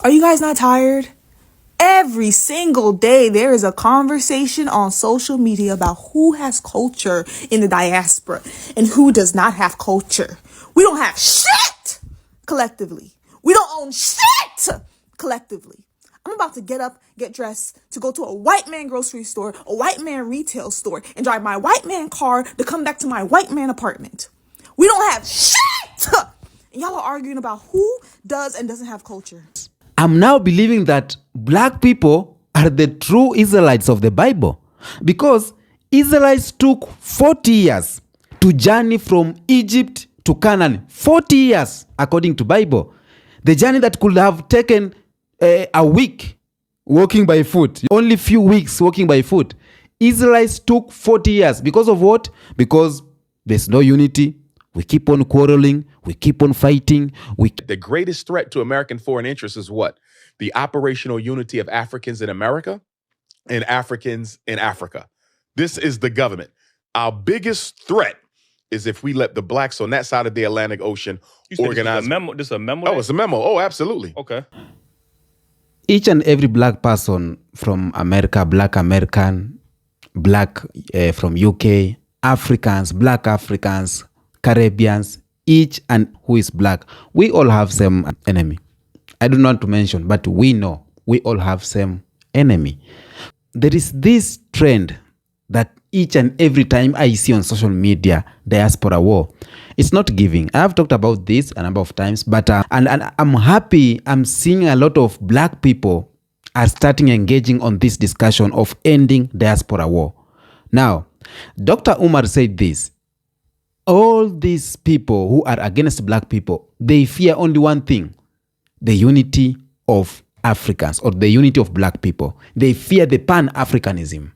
Are you guys not tired? Every single day, there is a conversation on social media about who has culture in the diaspora and who does not have culture. We don't have shit collectively. We don't own shit collectively. I'm about to get up, get dressed, to go to a white man grocery store, a white man retail store, and drive my white man car to come back to my white man apartment. We don't have shit! And y'all are arguing about who does and doesn't have culture. I'm now believing that black people are the true Israelites of the Bible, because Israelites took 40 years to journey from Egypt to Canaan. 40 years, according to Bible. The journey that could have taken a week walking by foot, only few weeks walking by foot. Israelites took 40 years. Because of what? Because there's no unity. We keep on quarreling. We keep on fighting. The greatest threat to American foreign interests is what? The operational unity of Africans in America and Africans in Africa. This is the government. Our biggest threat is if we let the blacks on that side of the Atlantic Ocean organize. This is a memo? Oh, it's a memo. Oh, absolutely. Okay. Each and every black person from America, black American, black from UK, Africans, black Africans, Caribbeans, each and who is black, we all have same enemy. I do not want to mention, but we know we all have same enemy. There is this trend that each and every time I see on social media, diaspora war. It's not giving. I have talked about this a number of times, but and I'm happy I'm seeing a lot of black people are starting engaging on this discussion of ending diaspora war. Now, Dr. Umar said this. All these people who are against black people, they fear only one thing, the unity of Africans or the unity of black people. They fear the Pan-Africanism.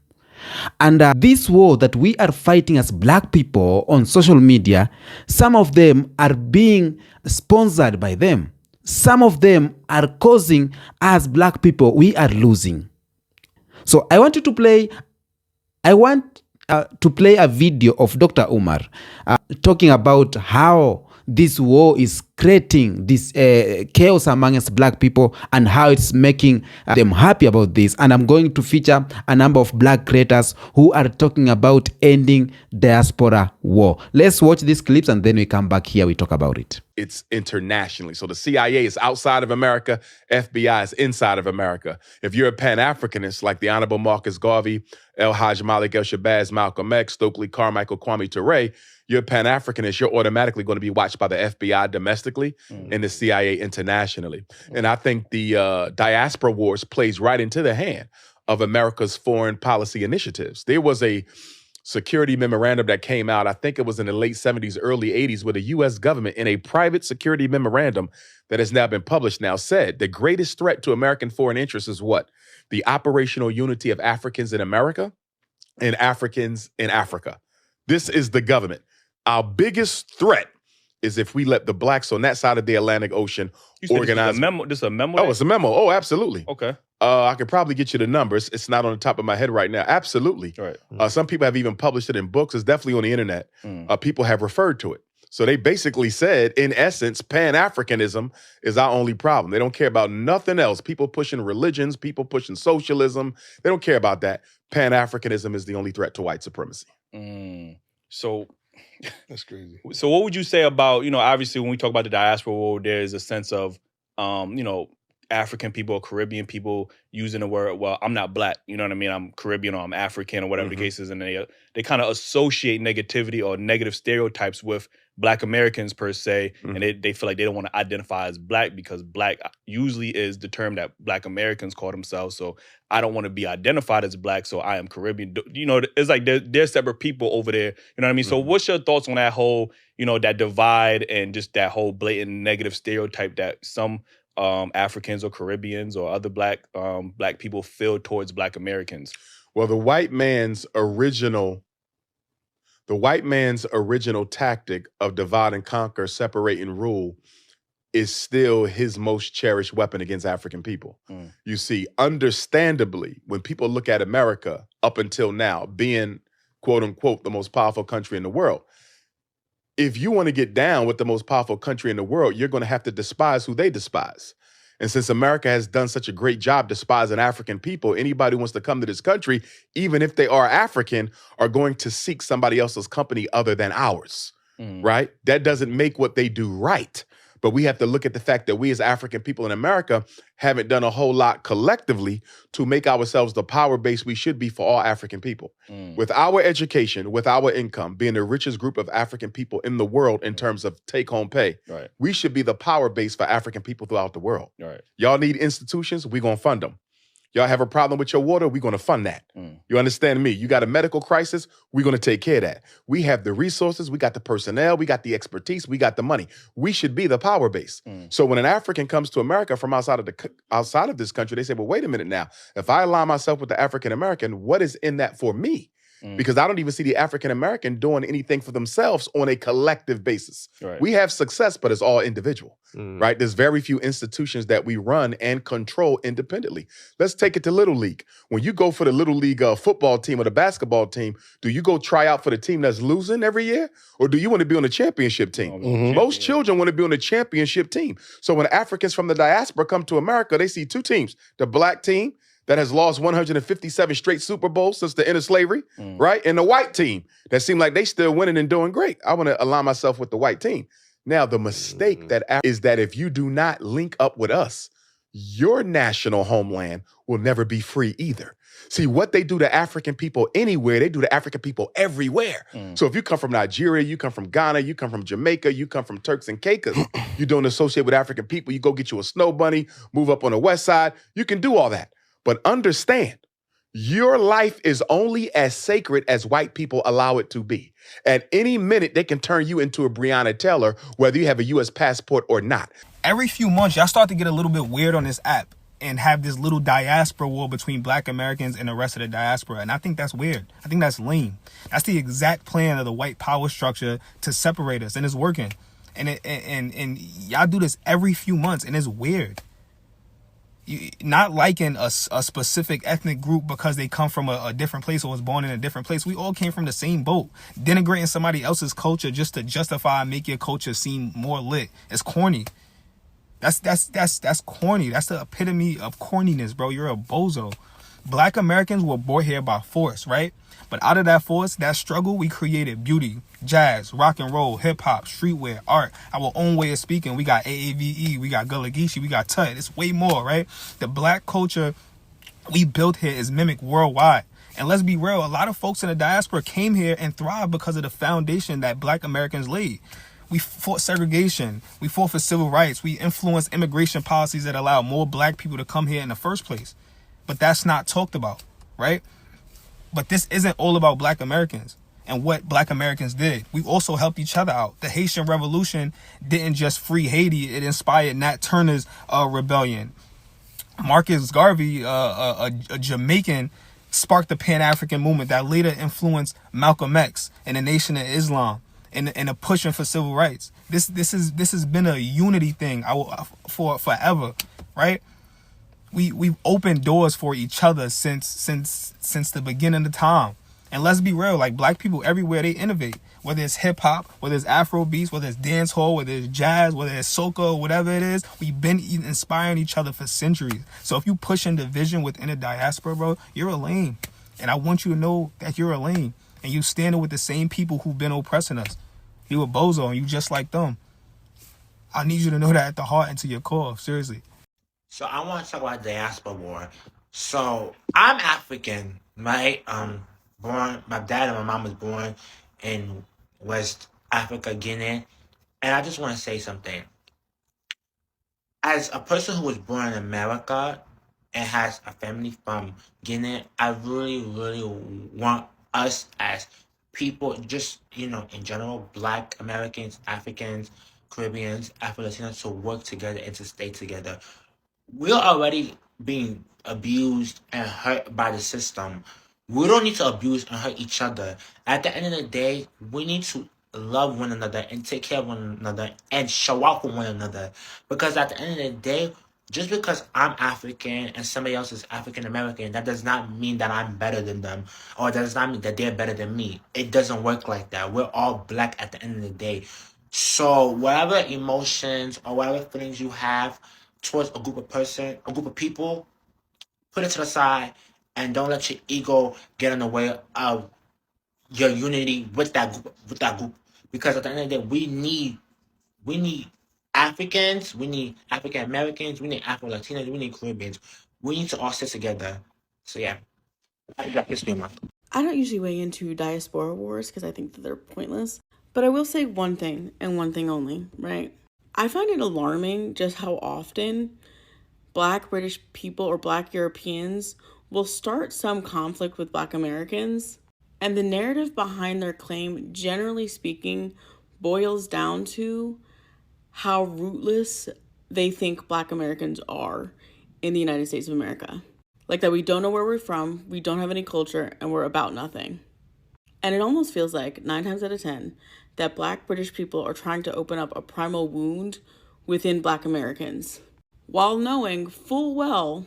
And this war that we are fighting as black people on social media, some of them are being sponsored by them. Some of them are causing as black people, we are losing. So I want to play a video of Dr. Umar talking about how this war is creating this chaos amongst black people and how it's making them happy about this. And I'm going to feature a number of black creators who are talking about ending diaspora war. Let's watch these clips and then we come back here, we talk about it. It's internationally. So the CIA is outside of America, FBI is inside of America. If you're a Pan-Africanist like the Honorable Marcus Garvey, El Hajj Malik El Shabazz, Malcolm X, Stokely Carmichael, Kwame Ture, you're Pan-Africanist, you're automatically going to be watched by the FBI domestically and the CIA internationally. And I think the diaspora wars plays right into the hand of America's foreign policy initiatives. There was a security memorandum that came out, I think it was in the late 70s, early 80s, where the U.S. government in a private security memorandum that has now been published now said the greatest threat to American foreign interests is what? The operational unity of Africans in America and Africans in Africa. This is the government. Our biggest threat is if we let the blacks on that side of the Atlantic Ocean organize. This is a memo? Oh, it's a memo. Oh, absolutely. Okay. I could probably get you the numbers. It's not on the top of my head right now. Absolutely. Right. Some people have even published it in books. It's definitely on the internet. People have referred to it. So they basically said, in essence, Pan-Africanism is our only problem. They don't care about nothing else. People pushing religions, people pushing socialism. They don't care about that. Pan-Africanism is the only threat to white supremacy. So that's crazy. So what would you say about, obviously when we talk about the diaspora war, there's a sense of, African people or Caribbean people using the word, well, I'm not black, you know what I mean? I'm Caribbean or I'm African or whatever the case is. And they kind of associate negativity or negative stereotypes with Black Americans per se. And they feel like they don't want to identify as black because black usually is the term that Black Americans call themselves. So I don't want to be identified as black, so I am Caribbean. It's like they're separate people over there. You know what I mean? So what's your thoughts on that whole, that divide and just that whole blatant negative stereotype that some Africans or Caribbeans or other black people feel towards Black Americans? Well, the white man's original tactic of divide and conquer, separate and rule is still his most cherished weapon against African people. You see, understandably, when people look at America up until now being, quote unquote, the most powerful country in the world, if you want to get down with the most powerful country in the world, you're going to have to despise who they despise. And since America has done such a great job despising African people, anybody who wants to come to this country, even if they are African, are going to seek somebody else's company other than ours, right? That doesn't make what they do right. But we have to look at the fact that we as African people in America haven't done a whole lot collectively to make ourselves the power base we should be for all African people. With our education, with our income, being the richest group of African people in the world in terms of take-home pay, we should be the power base for African people throughout the world. Y'all need institutions, we're going to fund them. Y'all have a problem with your water, we're going to fund that. You understand me? You got a medical crisis, we're going to take care of that. We have the resources, we got the personnel, we got the expertise, we got the money. We should be the power base. So when an African comes to America from outside of this country, they say, well, wait a minute now. If I align myself with the African American, what is in that for me? Because I don't even see the African American doing anything for themselves on a collective basis. We have success, but it's all individual, right? There's very few institutions that we run and control independently. Let's take it to Little League. When you go for the Little League football team or the basketball team, do you go try out for the team that's losing every year? Or do you want to be on the championship team? Most children want to be on the championship team. So when Africans from the diaspora come to America, they see two teams, the black team that has lost 157 straight Super Bowls since the end of slavery, right? And the white team that seem like they still winning and doing great. I want to align myself with the white team. Now, the mistake is that if you do not link up with us, your national homeland will never be free either. See, what they do to African people anywhere, they do to African people everywhere. So if you come from Nigeria, you come from Ghana, you come from Jamaica, you come from Turks and Caicos, you don't associate with African people, you go get you a snow bunny, move up on the west side, you can do all that. But understand, your life is only as sacred as white people allow it to be. At any minute, they can turn you into a Breonna Taylor, whether you have a U.S. passport or not. Every few months, y'all start to get a little bit weird on this app and have this little diaspora war between black Americans and the rest of the diaspora. And I think that's weird. I think that's lame. That's the exact plan of the white power structure to separate us, and it's working. And y'all do this every few months, and it's weird. Not liking a specific ethnic group because they come from a different place or was born in a different place. We all came from the same boat. Denigrating somebody else's culture just to justify and make your culture seem more lit. It's corny. That's corny. That's the epitome of corniness, bro. You're a bozo. Black Americans were brought here by force, right? But out of that force, that struggle, we created beauty, jazz, rock and roll, hip hop, streetwear, art, our own way of speaking. We got AAVE, we got Gullah Geechee, we got Tut. It's way more, right? The black culture we built here is mimicked worldwide. And let's be real, a lot of folks in the diaspora came here and thrived because of the foundation that black Americans laid. We fought segregation. We fought for civil rights. We influenced immigration policies that allow more black people to come here in the first place. But that's not talked about, right? But this isn't all about black Americans and what black Americans did. We also helped each other out. The Haitian Revolution didn't just free Haiti. It inspired Nat Turner's rebellion. Marcus Garvey, a Jamaican, sparked the Pan-African movement that later influenced Malcolm X and the Nation of Islam and a pushing for civil rights. This has been a unity thing for forever, right? We've opened doors for each other since the beginning of time. And let's be real, like black people everywhere, they innovate. Whether it's hip hop, whether it's Afro beats, whether it's dance hall, whether it's jazz, whether it's soca, whatever it is, we've been inspiring each other for centuries. So if you pushing division within the diaspora, bro, you're a lame. And I want you to know that you're a lame. And you standing with the same people who've been oppressing us. You a bozo and you just like them. I need you to know that at the heart and to your core, seriously. So I want to talk about diaspora war. So I'm African, right? My dad and my mom was born in West Africa, Guinea. And I just want to say something. As a person who was born in America and has a family from Guinea, I really, really want us as people, just, in general, black Americans, Africans, Caribbeans, Afro-Latinos, to work together and to stay together. We're already being abused and hurt by the system. We don't need to abuse and hurt each other. At the end of the day, we need to love one another and take care of one another and show out for one another. Because at the end of the day, just because I'm African and somebody else is African American, that does not mean that I'm better than them, or that does not mean that they're better than me. It doesn't work like that. We're all black at the end of the day. So whatever emotions or whatever feelings you have towards a group of people, put it to the side, and don't let your ego get in the way of your unity with that group. Because at the end of the day, we need Africans, we need African Americans, we need Afro Latinos, we need Caribbeans. We need to all sit together. So yeah, I got History Month. I don't usually weigh into diaspora wars because I think that they're pointless. But I will say one thing and one thing only, right? I find it alarming just how often Black British people or Black Europeans will start some conflict with Black Americans, and the narrative behind their claim, generally speaking, boils down to how rootless they think Black Americans are in the United States of America. Like that we don't know where we're from, we don't have any culture, and we're about nothing. And it almost feels like 9 times out of 10 that Black British people are trying to open up a primal wound within Black Americans, while knowing full well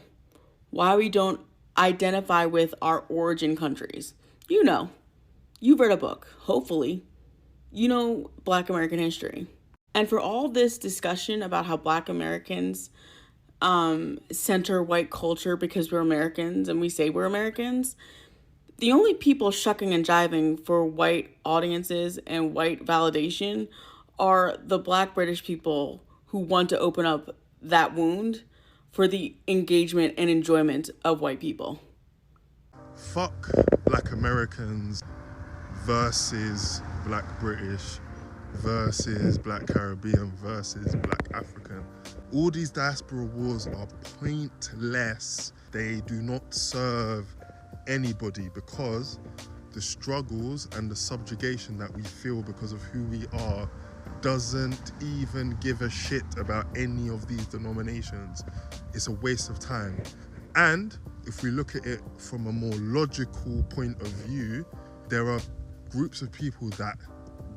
why we don't identify with our origin countries. You know, you've read a book, hopefully. You know Black American history. And for all this discussion about how Black Americans center white culture because we're Americans and we say we're Americans, the only people shucking and jiving for white audiences and white validation are the Black British people who want to open up that wound for the engagement and enjoyment of white people. Fuck Black Americans versus Black British versus Black Caribbean versus Black African. All these diaspora wars are pointless. They do not serve anybody because the struggles and the subjugation that we feel because of who we are doesn't even give a shit about any of these denominations. It's a waste of time. And if we look at it from a more logical point of view, there are groups of people that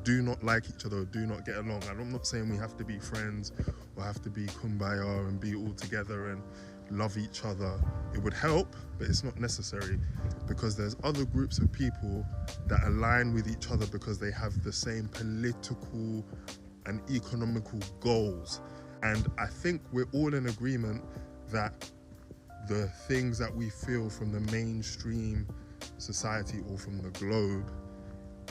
do not like each other, do not get along. And I'm not saying we have to be friends or have to be kumbaya and be all together and love each other. It would help, but it's not necessary because there's other groups of people that align with each other because they have the same political and economical goals. And I think we're all in agreement that the things that we feel from the mainstream society or from the globe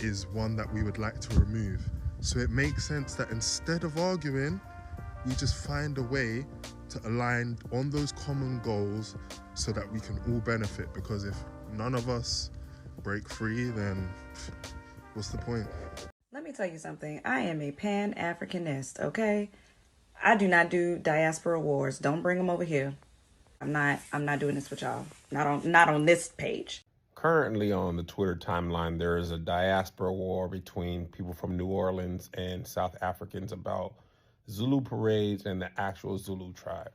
is one that we would like to remove. So it makes sense that instead of arguing, we just find a way to align on those common goals so that we can all benefit, because if none of us break free, then what's the point? Let me tell you something. I am a Pan-Africanist, okay? I do not do diaspora wars. Don't bring them over here. I'm not doing this with y'all. Not on this page. Currently on the Twitter timeline, there is a diaspora war between people from New Orleans and South Africans about Zulu parades and the actual Zulu tribe.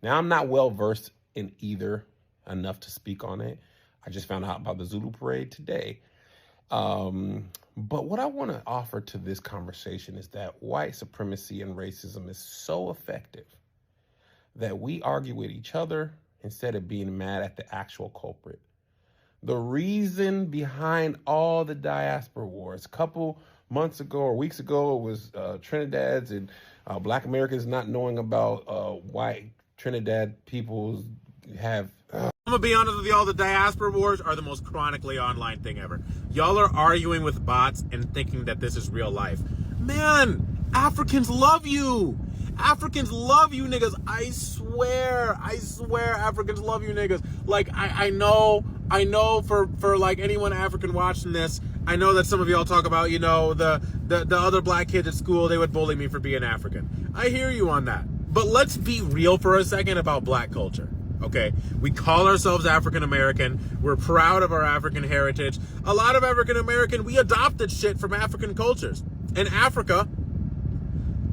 Now, I'm not well versed in either enough to speak on it. I just found out about the Zulu parade today. But what I want to offer to this conversation is that white supremacy and racism is so effective that we argue with each other instead of being mad at the actual culprit. The reason behind all the diaspora wars, a couple months ago or weeks ago, it was Trinidad's and Black Americans not knowing about white Trinidad peoples have... I'm gonna be honest with y'all, the diaspora wars are the most chronically online thing ever. Y'all are arguing with bots and thinking that this is real life. Man, Africans love you. Africans love you niggas. I swear Africans love you niggas. Like, I know for like anyone African watching this, I know that some of y'all talk about, you know, the other black kids at school, they would bully me for being African. I hear you on that. But let's be real for a second about black culture. Okay, we call ourselves African American. We're proud of our African heritage. A lot of African American, we adopted shit from African cultures. In Africa,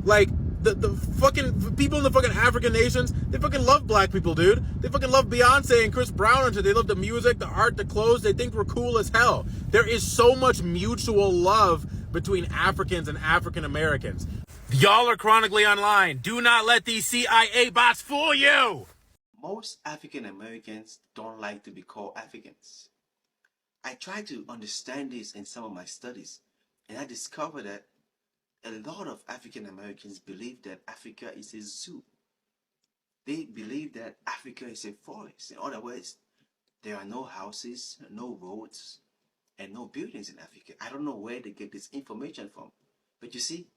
like the fucking people in the fucking African nations, they fucking love black people, dude. They fucking love Beyonce and Chris Brown and shit. They love the music, the art, the clothes. They think we're cool as hell. There is so much mutual love between Africans and African Americans. Y'all are chronically online. Do not let these CIA bots fool you. Most African Americans don't like to be called Africans. I tried to understand this in some of my studies, and I discovered that a lot of African Americans believe that Africa is a zoo. They believe that Africa is a forest. In other words, there are no houses, no roads, and no buildings in Africa. I don't know where they get this information from. But you see,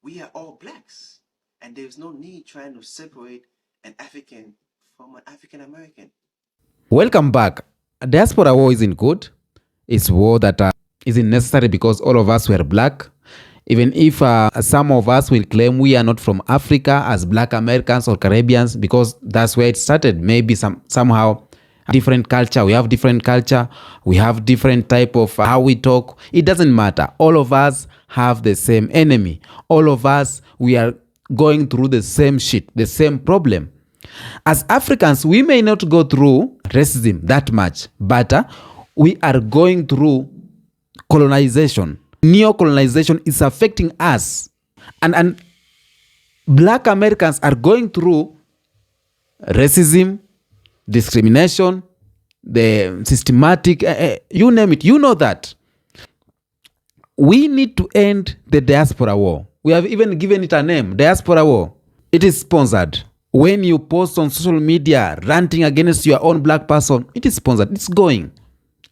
we are all blacks. And there's no need trying to separate an African from an African American. Welcome back. Diaspora war isn't good. It's war that isn't necessary because all of us were black. Even if some of us will claim we are not from Africa as black Americans or Caribbeans because that's where it started. Maybe somehow different culture. We have different culture. We have different type of how we talk. It doesn't matter. All of us have the same enemy. All of us, we are going through the same shit, the same problem. As Africans, we may not go through racism that much, but we are going through colonization. Neo-colonization is affecting us. And black Americans are going through racism, discrimination, the systematic, you name it, you know that. We need to end the diaspora war. We have even given it a name, diaspora war. It is sponsored. When you post on social media ranting against your own black person, it is sponsored. It's going.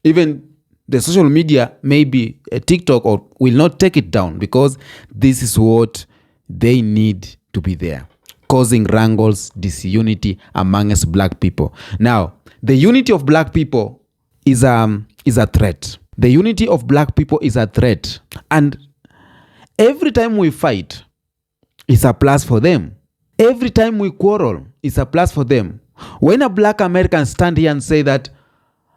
Even the social media, maybe TikTok, or will not take it down because this is what they need to be there, causing wrangles, disunity amongst black people. Now, the unity of black people is a threat. The unity of black people is a threat. And every time we fight, it's a plus for them. Every time we quarrel, it's a plus for them. When a black American stand here and say that,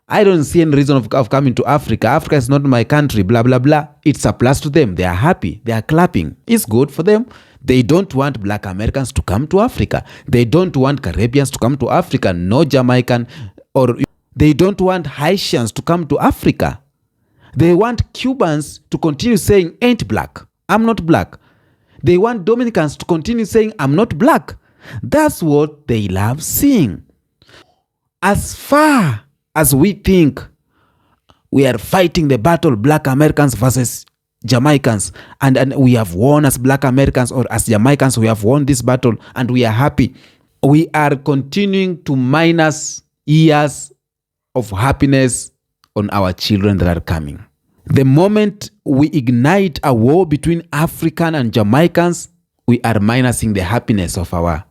I don't see any reason of coming to Africa. Africa is not my country, blah, blah, blah. It's a plus to them. They are happy. They are clapping. It's good for them. They don't want black Americans to come to Africa. They don't want Caribbeans to come to Africa. No Jamaican, or they don't want Haitians to come to Africa. They want Cubans to continue saying, ain't black. I'm not black. They want Dominicans to continue saying, I'm not black. That's what they love seeing. As far as we think we are fighting the battle, black Americans versus Jamaicans, and we have won as black Americans, or as Jamaicans, we have won this battle and we are happy, we are continuing to minus years of happiness on our children that are coming. The moment we ignite a war between African and Jamaicans, we are minusing the happiness of our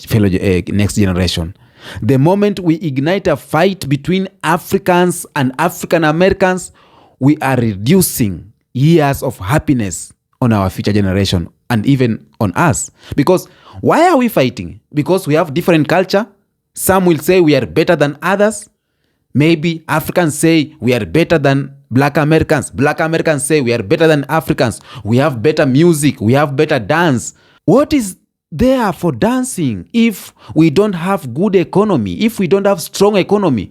fellow next generation. The moment we ignite a fight between Africans and African Americans, we are reducing years of happiness on our future generation and even on us. Because why are we fighting? Because we have different culture. Some will say we are better than others. Maybe Africans say we are better than black Americans. Black Americans say we are better than Africans. We have better music. We have better dance. What is there for dancing if we don't have good economy, if we don't have strong economy?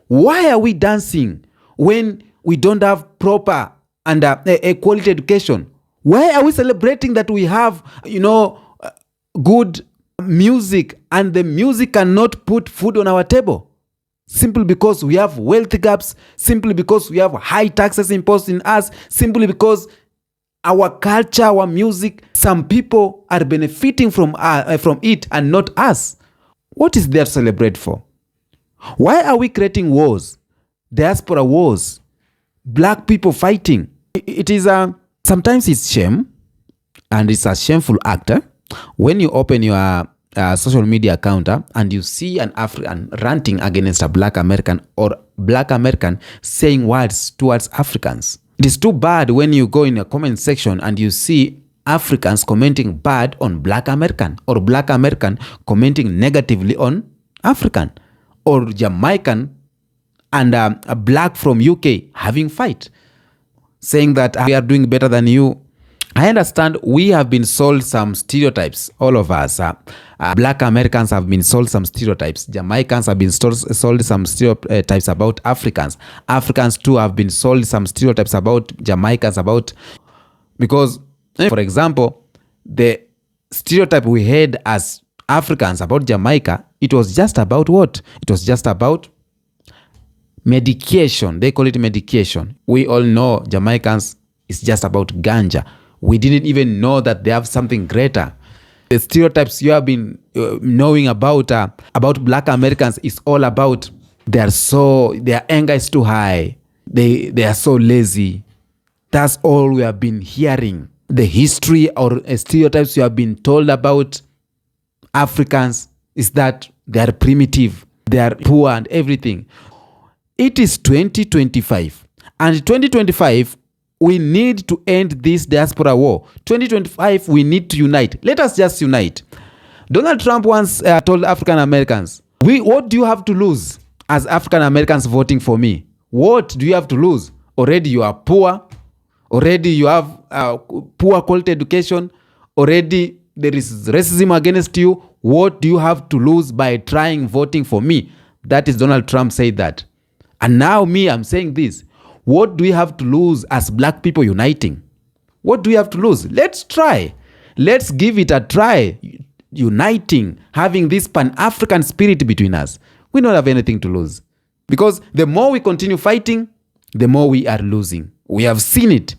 Why are we dancing when we don't have proper and a quality education? Why are we celebrating that we have, good music and the music cannot put food on our table? Simply because we have wealth gaps, simply because we have high taxes imposed in us, simply because our culture, our music, some people are benefiting from it and not us. What is there to celebrate for? Why are we creating wars? Diaspora wars, black people fighting. It is sometimes it's shame, and it's a shameful act when you open your social media account and you see an African ranting against a black American, or black American saying words towards Africans. It is too bad when you go in a comment section and you see Africans commenting bad on black American, or black American commenting negatively on African, or Jamaican and a black from UK having fight, saying that we are doing better than you. I understand we have been sold some stereotypes, all of us. Black Americans have been sold some stereotypes. Jamaicans have been sold some stereotypes about Africans. Africans too have been sold some stereotypes about Jamaicans, because, for example, the stereotype we had as Africans about Jamaica, it was just about what? It was just about medication. They call it medication. We all know Jamaicans, it's just about ganja. We didn't even know that they have something greater. The stereotypes you have been knowing about Black Americans is all about their anger is too high. They are so lazy. That's all we have been hearing. The history or stereotypes you have been told about Africans is that they are primitive, they are poor and everything. It is 2025. And 2025, we need to end this diaspora war. 2025, we need to unite. Let us just unite. Donald Trump once told African Americans, what do you have to lose as African Americans voting for me? What do you have to lose? Already you are poor. Already you have poor quality education. Already there is racism against you. What do you have to lose by voting for me? That is Donald Trump said that. And now I'm saying this. What do we have to lose as Black people uniting? What do we have to lose? Let's try. Let's give it a try. Uniting, having this Pan-African spirit between us. We don't have anything to lose. Because the more we continue fighting, the more we are losing. We have seen it.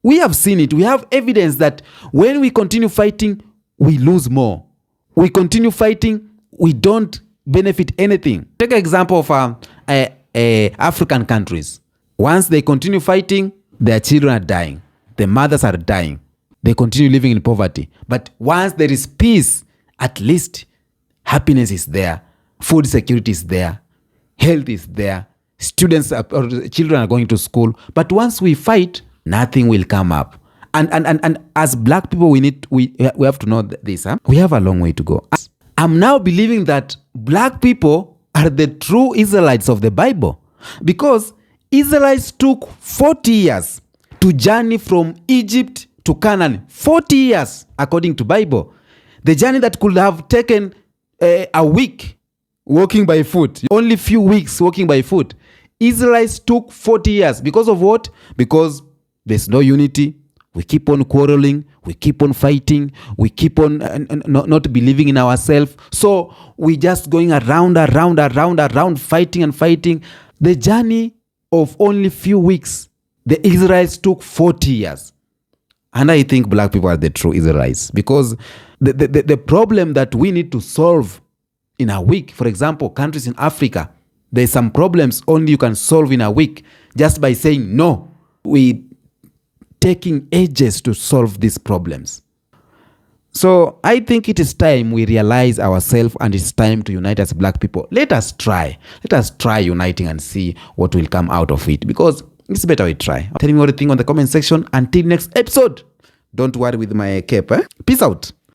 We have evidence that when we continue fighting, we lose more. We continue fighting, we don't benefit anything. Take an example of African countries. Once they continue fighting, their children are dying. The mothers are dying. They continue living in poverty. But once there is peace, at least happiness is there. Food security is there. Health is there. Students or children are going to school. But once we fight, nothing will come up. And as Black people, we have to know this. Huh? We have a long way to go. I'm now believing that Black people are the true Israelites of the Bible, because Israelites took 40 years to journey from Egypt to Canaan. 40 years, according to Bible. The journey that could have taken a week walking by foot, only few weeks walking by foot. Israelites took 40 years. Because of what? Because there's no unity. We keep on quarreling. We keep on fighting. We keep on not believing in ourselves. So we just going around, fighting and fighting. The journey of only few weeks, the Israelites took 40 years. And I think Black people are the true Israelites, because the problem that we need to solve in a week, for example, countries in Africa, there's some problems only you can solve in a week just by saying no. We taking ages to solve these problems. So I think it is time we realize ourselves, and it's time to unite as Black people. Let us try uniting and see what will come out of it, because it's better we try. Tell me what you think on the comment section. Until next episode, don't worry with my cape. Peace out.